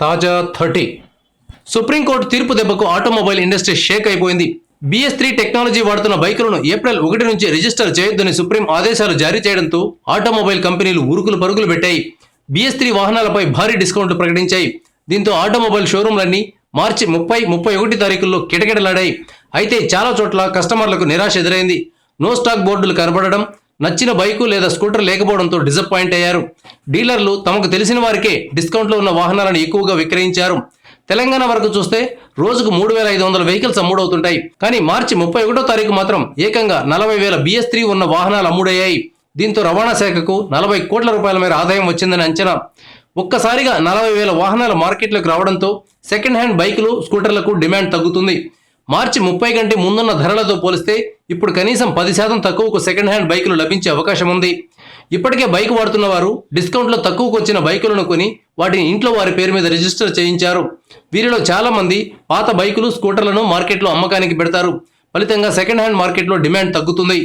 తాజా 30 సుప్రీంకోర్టు తీర్పు దెబ్బకు ఆటోమొబైల్ ఇండస్ట్రీ షేక్ అయిపోయింది. BS3 టెక్నాలజీ వాడుతున్న బైకులను ఏప్రిల్ 1 నుంచి రిజిస్టర్ చేయొద్దని సుప్రీం ఆదేశాలు జారీ చేయడంతో ఆటోమొబైల్ కంపెనీలు ఉరుకులు పరుగులు పెట్టాయి. BS3 వాహనాలపై భారీ డిస్కౌంట్లు ప్రకటించాయి. దీంతో ఆటోమొబైల్ షోరూంలన్నీ మార్చి 30, 31 తారీఖుల్లో కిటకిటలాడాయి. అయితే చాలా చోట్ల కస్టమర్లకు నిరాశ ఎదురైంది. నో స్టాక్ బోర్డులు కనబడడం, నచ్చిన బైకు లేదా స్కూటర్ లేకపోవడంతో డిసప్పాయింట్ అయ్యారు. డీలర్లు తమకు తెలిసిన వారికే డిస్కౌంట్లో ఉన్న వాహనాలను ఎక్కువగా విక్రయించారు. తెలంగాణ వరకు చూస్తే రోజుకు 3,500 వెహికల్స్ అమ్ముడవుతుంటాయి. కానీ మార్చి 31 తారీఖు మాత్రం ఏకంగా 40,000 BS3 ఉన్న వాహనాలు అమ్ముడయ్యాయి. దీంతో రవాణా శాఖకు 40 కోట్ల రూపాయల మేర ఆదాయం వచ్చిందని అంచనా. ఒక్కసారిగా 40,000 వాహనాలు మార్కెట్లోకి రావడంతో సెకండ్ హ్యాండ్ బైకులు, స్కూటర్లకు డిమాండ్ తగ్గుతుంది. మార్చి 30 కంటే ముందున్న ధరలతో పోలిస్తే ఇప్పుడు కనీసం 10% తక్కువకు సెకండ్ హ్యాండ్ బైకులు లభించే అవకాశం ఉంది. ఇప్పటికే బైక్ వాడుతున్న వారు డిస్కౌంట్లో తక్కువకు వచ్చిన బైకులను కొని వాటిని ఇంట్లో వారి పేరు మీద రిజిస్టర్ చేయించారు. వీరిలో చాలా మంది పాత బైకులు, స్కూటర్లను మార్కెట్లో అమ్మకానికి పెడతారు. ఫలితంగా సెకండ్ హ్యాండ్ మార్కెట్లో డిమాండ్ తగ్గుతుంది.